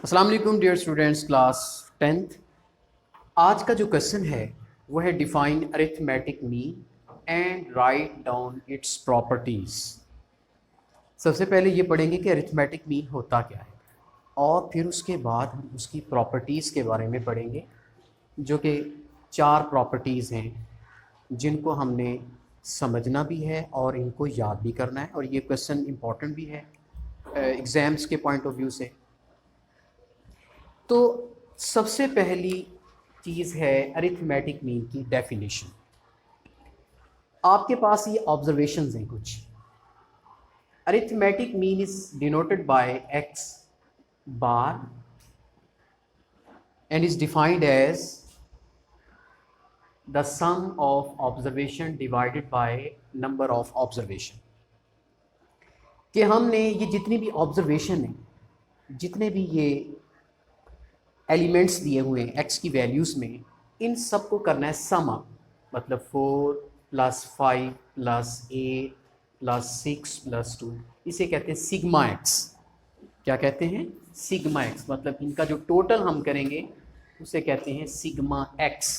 अस्सलाम वालेकुम dear students, class 10th। आज का जो क्वेश्चन है वो है define arithmetic mean and write down it's properties. सबसे पहले ये पढ़ेंगे कि अरिथमेटिक मीन होता क्या है और फिर उसके बाद हम उसकी प्रॉपर्टीज़ के बारे में पढ़ेंगे, जो कि 4 प्रॉपर्टीज़ हैं जिनको हमने समझना भी है और इनको याद भी करना है। और ये क्वेश्चन इम्पॉर्टेंट भी है एग्ज़ाम्स के पॉइंट ऑफ व्यू से। तो सबसे पहली चीज़ है अरिथमेटिक मीन की डेफिनेशन। आपके पास ये ऑब्जर्वेशंस हैं कुछ। Arithmetic mean is denoted by X bar and is defined as the sum of observation divided by number of observation. कि हमने ये जितनी भी ऑब्जर्वेशन है, जितने भी ये एलिमेंट्स दिए हुए हैं एक्स की वैल्यूज़ में, इन सब को करना है सम अप, मतलब 4 + 5 + 8 + 6 + 2। इसे कहते हैं सिग्मा एक्स। क्या कहते हैं? Sigma x. मतलब इनका जो टोटल हम करेंगे उसे कहते हैं सिग्मा एक्स।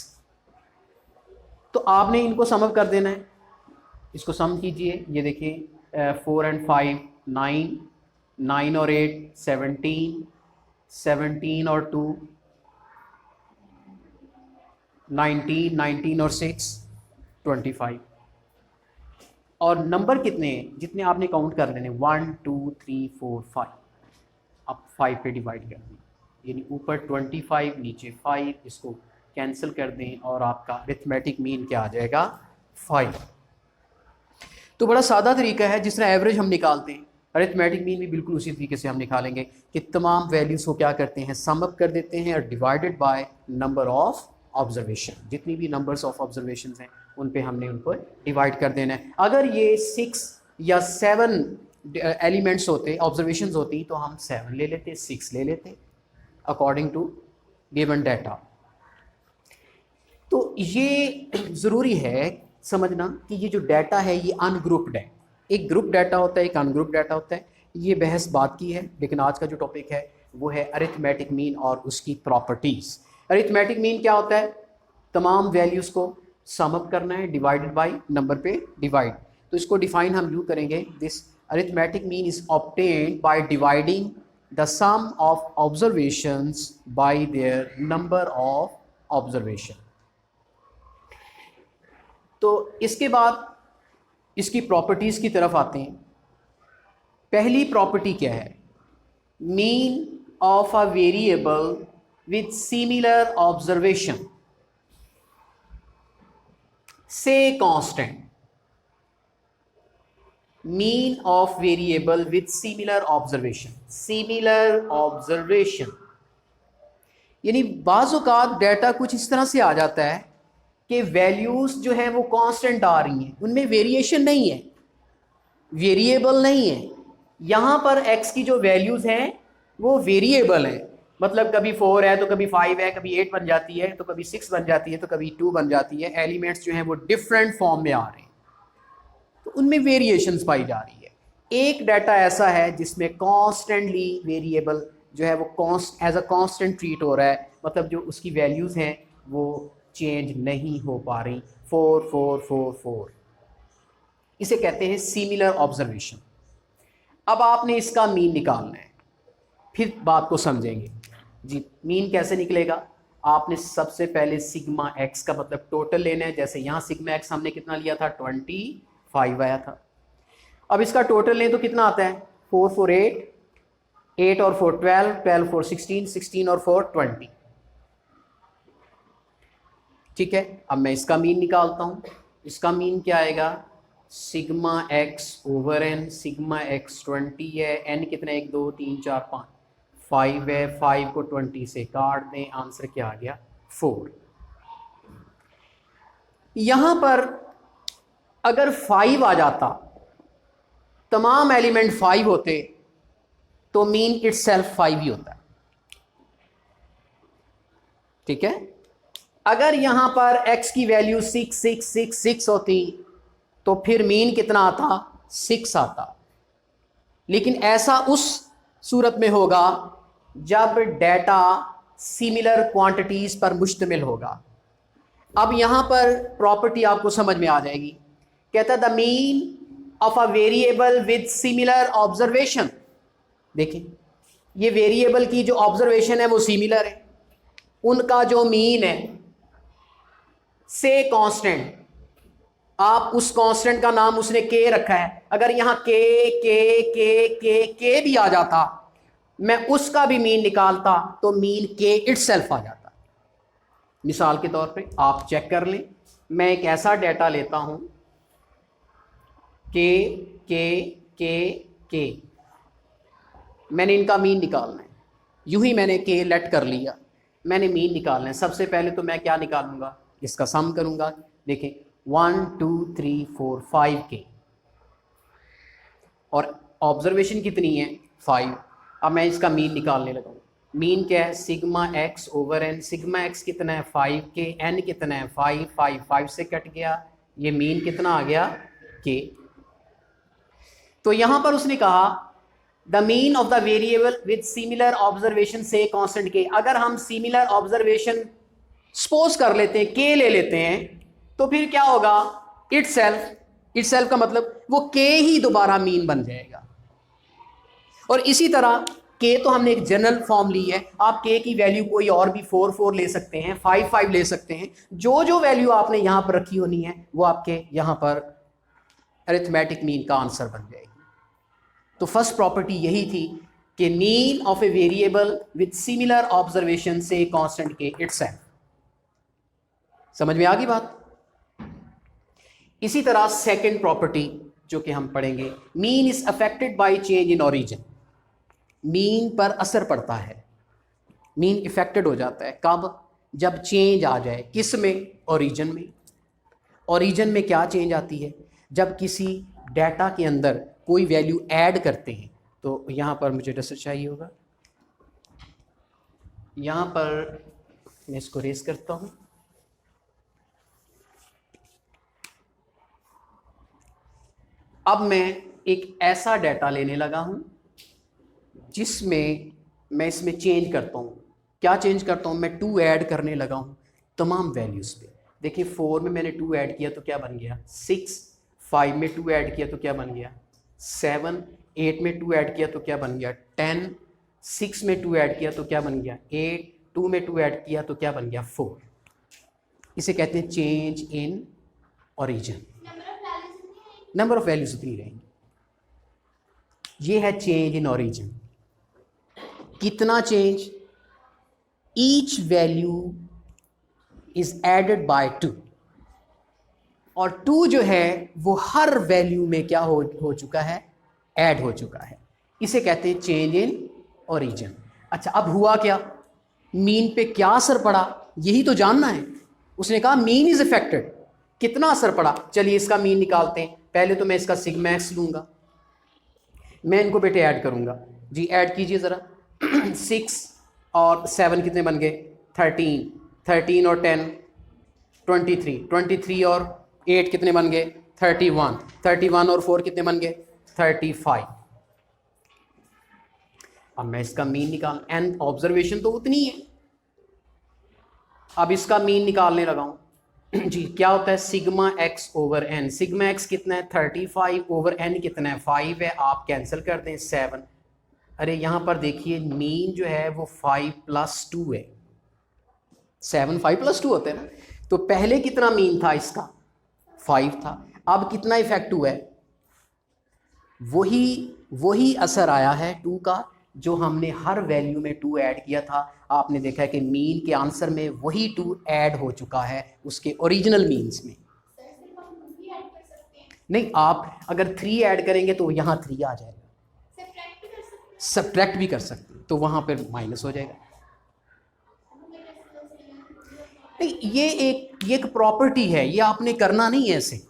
तो आपने इनको सम अप कर देना है। इसको सम कीजिए। ये देखिए 4 और 5 9, 9 और 8 17, 17 और 2 19, 19 और 6 25। और नंबर कितने हैं जितने आपने काउंट कर लेने? 1 2 3 4 5। अब 5 पे डिवाइड कर दें, यानी ऊपर 25 नीचे 5, इसको कैंसिल कर दें और आपका अरिथमेटिक मीन क्या आ जाएगा? 5। तो बड़ा सादा तरीका है जिस तरह एवरेज हम निकालते हैं, अरिथमेटिक मीन भी बिल्कुल उसी तरीके से हम निकालेंगे कि तमाम वैल्यूज़ को क्या करते हैं, सम अप कर देते हैं और divided by number of observation. जितनी भी नंबर्स ऑफ ऑब्जर्वेशन हैं उन पे हमने उनको डिवाइड कर देना है। अगर ये 6 या 7 एलिमेंट्स होते, ऑब्जर्वेशंस होती, तो हम 7 ले लेते, 6 ले लेते अकॉर्डिंग टू गिवन डाटा। तो ये ज़रूरी है समझना कि ये जो डाटा है ये अनग्रुप्ड है। एक ग्रुप डाटा होता है, एक अनग्रुप डाटा होता है। ये बहस बात की है, लेकिन आज का जो टॉपिक है वो है अरिथमेटिक मीन और उसकी प्रॉपर्टीज़। अरिथमेटिक मीन क्या होता है? तमाम वैल्यूज़ को सम अप करना है, डिवाइडेड बाय नंबर पे डिवाइड। तो इसको डिफाइन हम यूँ करेंगे, this arithmetic mean is obtained by dividing the sum of observations by their number of observation. तो इसके बाद इसकी प्रॉपर्टीज़ की तरफ आते हैं। पहली प्रॉपर्टी क्या है? Mean of a variable with similar observation से constant. Mean of variable with similar observation. Similar observation यानी बाज़ औक़ात डाटा कुछ इस तरह से आ जाता है कि वैल्यूज़ जो है वो कांस्टेंट आ रही हैं, उनमें वेरिएशन नहीं है, वेरिएबल नहीं है। यहाँ पर x की जो वैल्यूज़ हैं वो वेरिएबल हैं। मतलब कभी 4 है तो कभी 5 है, कभी 8 बन जाती है, तो कभी 6 बन जाती है, तो कभी 2 बन जाती है। एलिमेंट्स जो हैं वो डिफरेंट फॉर्म में आ रहे हैं, तो उनमें वेरिएशंस पाई जा रही है। एक डाटा ऐसा है जिसमें कॉन्स्टेंटली वेरिएबल जो है वो एज अ कॉन्स्टेंट ट्रीट हो रहा है, मतलब जो उसकी वैल्यूज़ हैं वो चेंज नहीं हो पा रही। 4 4 4 4, इसे कहते हैं सिमिलर ऑब्जर्वेशन। अब आपने इसका मीन निकालना है, फिर बात को समझेंगे जी। मीन कैसे निकलेगा? आपने सबसे पहले सिग्मा एक्स का मतलब टोटल लेना है। जैसे यहाँ सिग्मा एक्स हमने कितना लिया था? 25 आया था। अब इसका टोटल लें तो कितना आता है? 4 4 8, 8 और 4 12, 12 4 16, 16 और 4 20। ठीक है, अब मैं इसका मीन निकालता हूँ। इसका मीन क्या आएगा? Sigma X over N. Sigma X 20 है, एन कितना? 1 2 3 4 5, 5 है। 5 को 20 से काट दें, आंसर क्या आ गया? 4। यहाँ पर अगर 5 आ जाता, तमाम एलिमेंट 5 होते, तो मीन इटसेल्फ 5 ही होता है। ठीक है, अगर यहां पर x की वैल्यू 6 6 6 6 होती तो फिर मीन कितना आता? 6 आता। लेकिन ऐसा उस सूरत में होगा जब डेटा सिमिलर क्वांटिटीज पर मुश्तमिल होगा। अब यहां पर प्रॉपर्टी आपको समझ में आ जाएगी। कहता है the mean of a variable with similar observation. देखिए ये वेरिएबल की जो ऑब्जर्वेशन है वो सिमिलर है, उनका जो मीन है से कांस्टेंट, आप उस कांस्टेंट का नाम उसने के रखा है। अगर यहां के भी आ जाता, मैं उसका भी मीन निकालता तो मीन के इटसेल्फ आ जाता। मिसाल के तौर पे आप चेक कर लें, मैं एक ऐसा डेटा लेता हूं के मैंने इनका मीन निकालना है। यूं ही मैंने के लेट कर लिया, मैंने मीन निकालना है। सबसे पहले तो मैं क्या निकालूंगा, इसका सम करूंगा। देखें 1 2 3 4 5 के, और ऑब्जर्वेशन कितनी है 5। अब मैं इसका मीन निकालने लगा। मीन क्या है, sigma X over N. Sigma X कितना है 5 के, एन कितना है 5, 5 से कट गया, ये मीन कितना आ गया के। तो यहां पर उसने कहा the mean of the variable with similar observation से कांस्टेंट के। अगर हम सिमिलर ऑब्जर्वेशन सपोज कर लेते हैं, के ले लेते हैं, तो फिर क्या होगा, इटसेल्फ का मतलब वो के ही दोबारा मीन बन जाएगा। और इसी तरह के तो हमने एक जनरल फॉर्म ली है, आप के की वैल्यू कोई और भी 4 ले सकते हैं, 5 ले सकते हैं। जो वैल्यू आपने यहां पर रखी होनी है वो आपके यहां पर अरिथमेटिक मीन का आंसर बन जाएगी। तो फर्स्ट प्रॉपर्टी यही थी कि mean of a variable with similar observation से कांस्टेंट के इटसेल्फ। समझ में आ गई बात। इसी तरह सेकंड प्रॉपर्टी जो कि हम पढ़ेंगे, mean is affected by change in origin. Mean पर असर पड़ता है, मीन इफेक्टेड हो जाता है कब, जब चेंज आ जाए, किस में, ओरिजिन में। ओरिजिन में क्या चेंज आती है, जब किसी डाटा के अंदर कोई वैल्यू ऐड करते हैं। तो यहाँ पर मुझे डस्टर चाहिए होगा, यहाँ पर मैं इसको रेस करता हूँ। अब मैं एक ऐसा डाटा लेने लगा हूँ जिसमें मैं इसमें चेंज करता हूँ। क्या चेंज करता हूँ, मैं 2 ऐड करने लगा हूँ तमाम वैल्यूज़ पे। देखिए 4 में मैंने 2 ऐड किया तो क्या बन गया 6, 5 में 2 ऐड किया तो क्या बन गया 7, 8 में 2 ऐड किया तो क्या बन गया 10, 6 में 2 ऐड किया तो क्या बन गया 8, 2 में 2 ऐड किया तो क्या बन गया 4। इसे कहते हैं change in origin. Number of values उतनी रहेंगी। ये है चेंज इन ओरिजिन। कितना change, each value is added by 2, और 2 जो है वो हर वैल्यू में क्या हो चुका है, ऐड हो चुका है। इसे कहते हैं चेंज इन ओरिजिन। अच्छा अब हुआ क्या, मीन पे क्या असर पड़ा, यही तो जानना है। उसने कहा मीन इज इफेक्टेड, कितना असर पड़ा। चलिए इसका मीन निकालते हैं। पहले तो मैं इसका सिग्मा एक्स लूंगा, मैं इनको बेटे ऐड करूंगा जी। ऐड कीजिए ज़रा 6 और 7 कितने बन गए 13, 13 और 10 23, 23 और 8 कितने बन गए 31, 31 और 4 कितने बन गए 35। अब मैं इसका मीन निकाल, एन ऑब्जर्वेशन तो उतनी है, अब इसका मीन निकालने लगा हूं जी। क्या होता है sigma X over N. Sigma X कितना है 35 ओवर एन कितना है 5 है। आप कैंसिल कर दें 7। अरे यहां पर देखिए मीन जो है वो 5 + 2 है। 7 5 + 2 होते हैं ना। तो पहले कितना मीन था इसका 5 था, अब कितना इफेक्ट हुआ है, वही असर आया है 2 का, जो हमने हर वैल्यू में 2 ऐड किया था। आपने देखा है कि मीन के आंसर में वही 2 ऐड हो चुका है उसके ओरिजिनल मीन्स में। नहीं, आप अगर 3 ऐड करेंगे तो यहाँ 3 आ जाएगा, सब्ट्रैक्ट भी कर सकते हैं, तो वहाँ पर माइनस हो जाएगा। नहीं, ये एक प्रॉपर्टी है, ये आपने करना नहीं है ऐसे।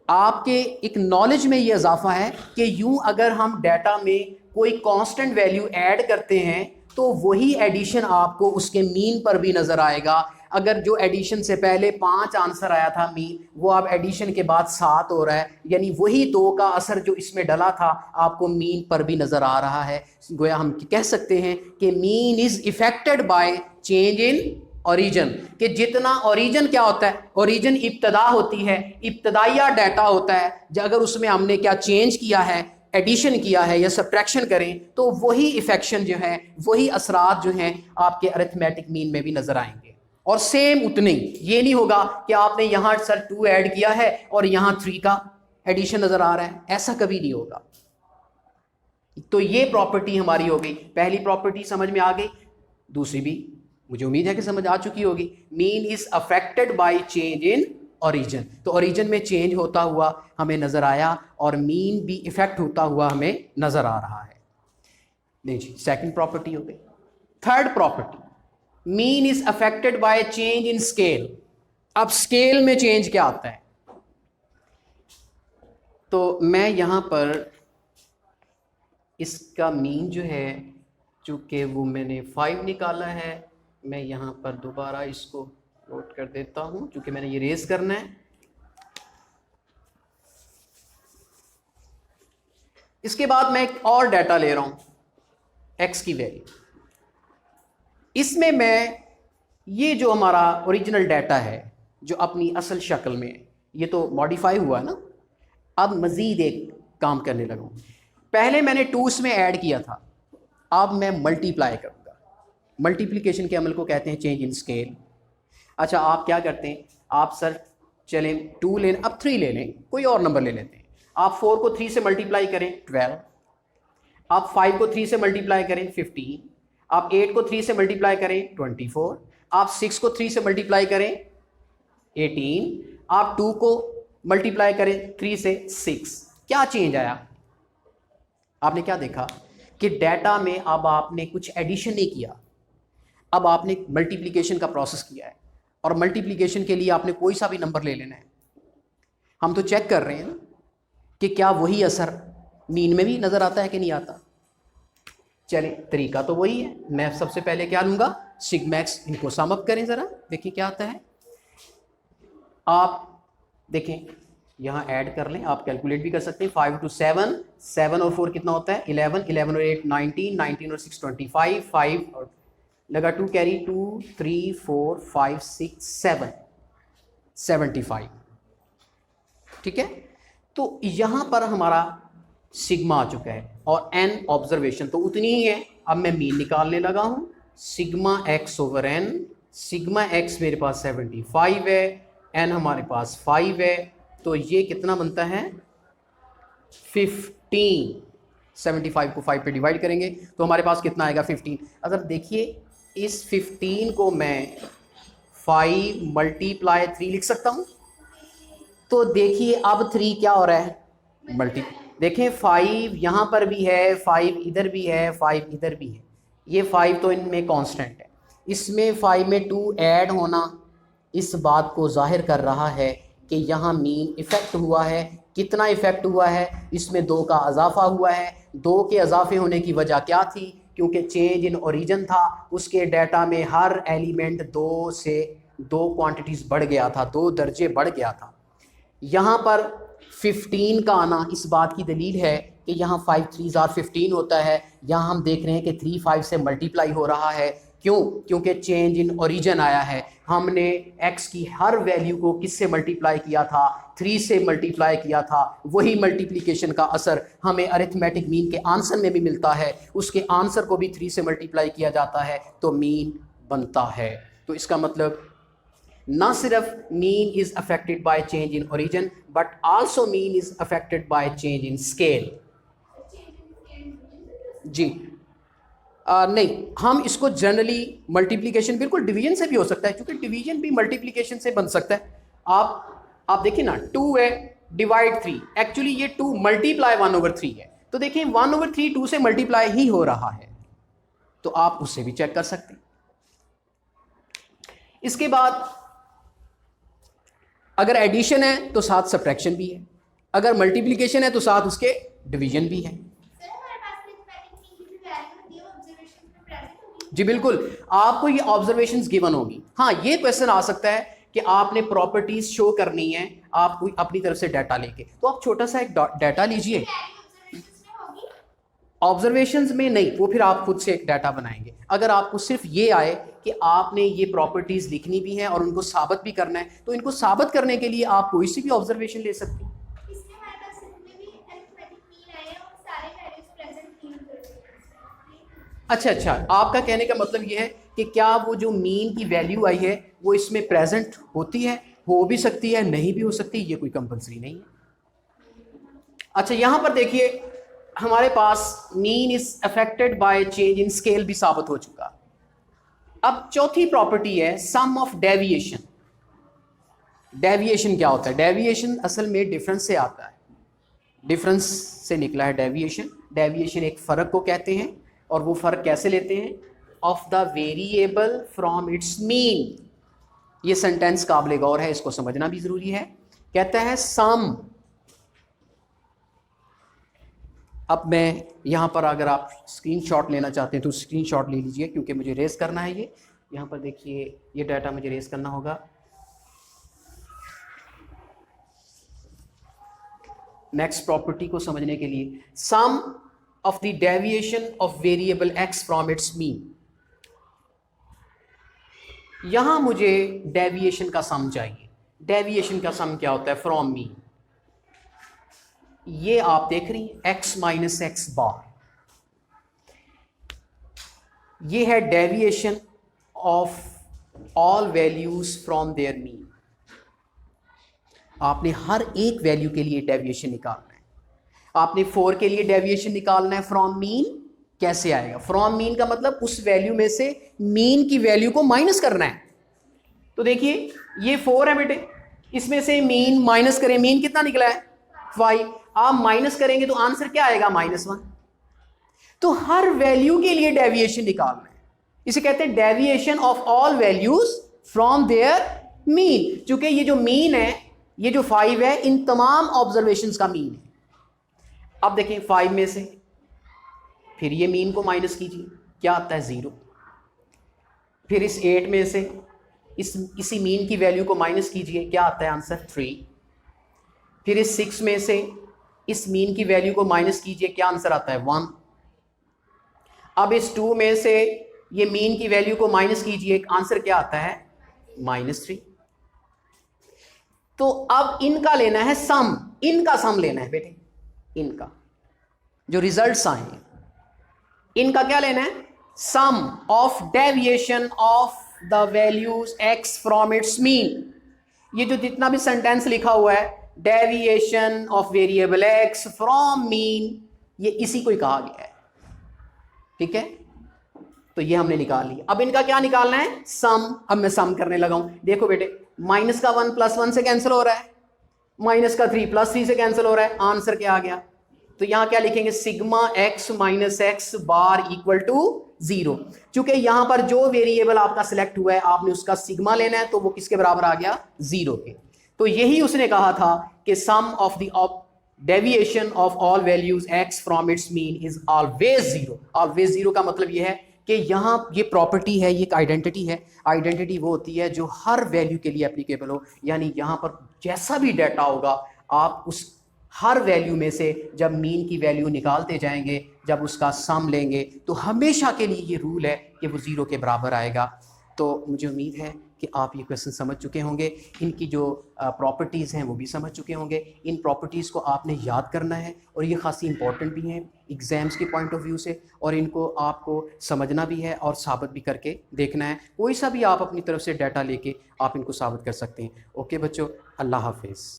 आपके एक नॉलेज में ये इजाफा है कि यूं अगर हम डाटा में कोई कांस्टेंट वैल्यू ऐड करते हैं तो वही एडिशन आपको उसके मीन पर भी नजर आएगा। अगर जो एडिशन से पहले 5 आंसर आया था मीन, वो अब एडिशन के बाद 7 हो रहा है, यानी वही 2 का असर जो इसमें डला था आपको मीन पर भी नज़र आ रहा है। गोया हम कह सकते हैं कि mean is affected by change in origin, कि जितना ओरिजिन क्या होता है, ओरिजिन इब्तदा होती है, इब्तदाइया डाटा होता है, अगर उसमें हमने क्या चेंज किया है, एडिशन किया है या सब्ट्रैक्शन करें, तो वही इफेक्शन जो है, वही असरात जो हैं आपके अरिथमेटिक मीन में भी नजर आएंगे। और सेम उतने ही, ये नहीं होगा कि आपने यहाँ सर 2 ऐड किया है और यहाँ 3 का एडिशन नजर आ रहा है, ऐसा कभी नहीं होगा। तो ये प्रॉपर्टी हमारी हो गई, पहली प्रॉपर्टी समझ में आ गई, दूसरी भी मुझे उम्मीद है कि समझ आ चुकी होगी। Mean is affected by change in origin, तो ओरिजिन में चेंज होता हुआ हमें नजर आया और मीन भी इफेक्ट होता हुआ हमें नजर आ रहा है। नहीं जी, सेकंड प्रॉपर्टी हो गई। Third property, mean is affected by change in scale. अब स्केल में चेंज क्या आता है, तो मैं यहां पर इसका मीन जो है, चूंकि वो मैंने 5 निकाला है, मैं यहां पर दोबारा इसको नोट कर देता हूं, क्योंकि मैंने ये रेज करना है। इसके बाद मैं एक और डाटा ले रहा हूं x की वैल्यू। इसमें मैं ये जो हमारा ओरिजिनल डाटा है जो अपनी असल शक्ल में, ये तो मॉडिफाई हुआ ना, अब मज़ीद एक काम करने लगा। पहले मैंने 2 में ऐड किया था, अब मैं मल्टीप्लाई करूँगा। मल्टीप्लिकेशन के अमल को कहते हैं चेंज इन स्केल। अच्छा, आप क्या करते हैं, आप सर चलें 2 लें, अब 3 ले लें, कोई और नंबर ले लेते हैं। आप 4 को 3 से मल्टीप्लाई करें 12, आप 5 को 3 से मल्टीप्लाई करें 15, आप 8 को 3 से मल्टीप्लाई करें 24, आप 6 को 3 से मल्टीप्लाई करें 18, आप 2 को मल्टीप्लाई करें 3 से 6। क्या चेंज आया, आपने क्या देखा कि डाटा में अब आपने कुछ एडिशन नहीं किया, अब आपने मल्टीप्लिकेशन का प्रोसेस किया है, और मल्टीप्लिकेशन के लिए आपने कोई सा भी नंबर ले लेना है। हम तो चेक कर रहे हैं ना कि क्या वही असर मीन में भी नज़र आता है कि नहीं आता। चलिए, तरीका तो वही है। मैं सबसे पहले क्या लूँगा, सिग्मा एक्स, इनको सम अप करें ज़रा, देखिए क्या आता है। आप देखें, यहाँ ऐड कर लें, आप कैलकुलेट भी कर सकते हैं। 5 to 7, 7 और 4 कितना होता है 11, 11 और 8 19, 19 और 6 25, 5 और लगा 2 कैरी 2 3 4 5 6 7 75। ठीक है, तो यहाँ पर हमारा सिग्मा आ चुका है और n ऑब्जर्वेशन तो उतनी ही है। अब मैं मीन निकालने लगा हूँ, sigma x over n। Sigma x मेरे पास 75 है, n हमारे पास 5 है, तो ये कितना बनता है 15। 75 को 5 पे डिवाइड करेंगे तो हमारे पास कितना आएगा 15। अगर देखिए इस 15 को मैं 5 मल्टीप्लाई 3 लिख सकता हूँ, तो देखिए अब 3 क्या हो रहा है मल्टी, देखें 5 यहाँ पर भी है, 5 इधर भी है, 5 इधर भी है, ये 5 तो इनमें कांस्टेंट है। इसमें 5 में 2 ऐड होना इस बात को जाहिर कर रहा है कि यहाँ मीन इफ़ेक्ट हुआ है। कितना इफ़ेक्ट हुआ है, इसमें 2 का इजाफा हुआ है। 2 के इजाफे होने की वजह क्या थी, क्योंकि चेंज इन ओरिजिन था, उसके डाटा में हर एलिमेंट 2 से 2 क्वांटिटीज़ बढ़ गया था, 2 दर्जे बढ़ गया था। यहाँ पर 15 का आना इस बात की दलील है कि यहाँ 5 3 ज़ार 15 होता है। यहाँ हम देख रहे हैं कि 3 5 से मल्टीप्लाई हो रहा है। क्यों, क्योंकि चेंज इन ओरिजिन आया है। हमने x की हर वैल्यू को किससे मल्टीप्लाई किया था, 3 से मल्टीप्लाई किया था। वही मल्टीप्लिकेशन का असर हमें अरिथमेटिक मीन के आंसर में भी मिलता है, उसके आंसर को भी 3 से मल्टीप्लाई किया जाता है तो मीन बनता है। तो इसका मतलब ना सिर्फ mean is affected by change in origin but also mean is affected by change in scale. जी नहीं, हम इसको जनरली मल्टीप्लिकेशन, बिल्कुल डिवीजन से भी हो सकता है, क्योंकि डिवीजन भी मल्टीप्लिकेशन से बन सकता है। आप देखिए ना, 2 है डिवाइड 3, एक्चुअली ये 2 मल्टीप्लाई 1/3 है, तो देखिए 1/3 2 से मल्टीप्लाई ही हो रहा है, तो आप उससे भी चेक कर सकते हैं। इसके बाद अगर एडिशन है तो साथ सब्ट्रैक्शन भी है, अगर मल्टीप्लिकेशन है तो साथ उसके डिवीजन भी है। जी बिल्कुल, आपको ये ऑब्जर्वेशंस गिवन होगी। हाँ, ये क्वेश्चन आ सकता है कि आपने प्रॉपर्टीज शो करनी है आप अपनी तरफ से डाटा लेके, तो आप छोटा सा एक डाटा लीजिए। ऑब्जर्वेशंस में नहीं, वो फिर आप खुद से एक डाटा बनाएंगे। अगर आपको सिर्फ ये आए कि आपने ये प्रॉपर्टीज लिखनी भी है और उनको साबित भी करना है, तो इनको साबित करने के लिए आप कोई सी भी ऑब्जर्वेशन ले सकते हैं। अच्छा, आपका कहने का मतलब ये है कि क्या वो जो मीन की वैल्यू आई है वो इसमें प्रेजेंट होती है, हो भी सकती है, नहीं भी हो सकती, ये कोई कंपलसरी नहीं है। अच्छा, यहां पर देखिए हमारे पास mean is affected by change in scale भी साबित हो चुका। अब चौथी प्रॉपर्टी है सम ऑफ डेविएशन। डेविएशन क्या होता है? डेविएशन असल में डिफरेंस से आता है, डिफरेंस से निकला है डेविएशन। डेविएशन एक फ़र्क को कहते हैं, और वो फ़र्क कैसे लेते हैं? Of the variable from its mean. ये सेंटेंस काबिल गौर है, इसको समझना भी ज़रूरी है। कहता है सम, अब मैं यहाँ पर अगर आप स्क्रीनशॉट लेना चाहते हैं तो स्क्रीनशॉट ले लीजिए, क्योंकि मुझे रेस करना है ये। यहाँ पर देखिए ये डाटा मुझे रेस करना होगा। नेक्स्ट प्रॉपर्टी को समझने के लिए, sum of the deviation of variable X from its mean. यहां मुझे डेविएशन का सम चाहिए। डेविएशन का सम क्या होता है? From mean. ये आप देख रही हैं एक्स माइनस एक्स बार, ये है deviation of all values from there mean. आपने हर एक वैल्यू के लिए डेविएशन निकालना है। आपने 4 के लिए डेविएशन निकालना है फ्रॉम मीन। कैसे आएगा? फ्रॉम मीन का मतलब उस वैल्यू में से मीन की वैल्यू को माइनस करना है। तो देखिए ये 4 है बेटे, इसमें से मीन माइनस करें, मीन कितना निकला है? 5। आप माइनस करेंगे तो आंसर क्या आएगा? -1। तो हर वैल्यू के लिए डेविएशन निकालना है। इसे कहते हैं deviation of all values from there mean. चूंकि ये जो मीन है, ये जो 5 है, इन तमाम ऑब्जर्वेशंस का मीन है। अब देखिए 5 में से फिर ये मीन को माइनस कीजिए, क्या आता है? 0। फिर इस 8 में से इसी मीन की वैल्यू को माइनस कीजिए, क्या आता है? आंसर 3। फिर इस 6 में से इस मीन की वैल्यू को माइनस कीजिए, क्या आंसर आता है? 1। अब इस 2 में से ये मीन की वैल्यू को माइनस कीजिए, आंसर क्या आता है? -3। तो अब इनका लेना है सम, इनका सम लेना है बेटे, इनका जो रिजल्ट्स आए हैं इनका क्या लेना है? Sum of deviation of the values x from its mean. ये जो जितना भी सेंटेंस लिखा हुआ है, deviation of variable x from mean, ये इसी को ही कहा गया है। ठीक है, तो ये हमने निकाल लिया। अब इनका क्या निकालना है? सम। अब मैं सम करने लगा हूं। देखो बेटे, माइनस का 1 + 1 से कैंसिल हो रहा है, माइनस का 3 + 3 से कैंसिल हो रहा है। आंसर क्या आ गया? तो यहां क्या लिखेंगे? Sigma x minus X bar equal to 0। चूंकि यहां पर जो वेरिएबल आपका सिलेक्ट हुआ है, आपने उसका सिग्मा लेना है, तो वो किसके बराबर आ गया? 0 के। तो यही उसने कहा था कि sum of the deviation of all values x from its mean is always 0। Always 0 का मतलब यह है कि यहाँ ये प्रॉपर्टी है, ये एक आइडेंटिटी है। आइडेंटिटी वो होती है जो हर वैल्यू के लिए एप्लीकेबल हो। यानी यहाँ पर जैसा भी डाटा होगा, आप उस हर वैल्यू में से जब मीन की वैल्यू निकालते जाएंगे, जब उसका सम लेंगे, तो हमेशा के लिए ये रूल है कि वो 0 के बराबर आएगा। तो मुझे उम्मीद है कि आप ये क्वेश्चन समझ चुके होंगे। इनकी जो प्रॉपर्टीज़ हैं वो भी समझ चुके होंगे। इन प्रॉपर्टीज़ को आपने याद करना है, और ये खासी इंपॉर्टेंट भी हैं एग्ज़ाम्स के पॉइंट ऑफ व्यू से, और इनको आपको समझना भी है और साबित भी करके देखना है। कोई सा भी आप अपनी तरफ से डाटा लेके आप इनको साबित कर सकते हैं। ओके बच्चों, अल्लाह हाफिज़।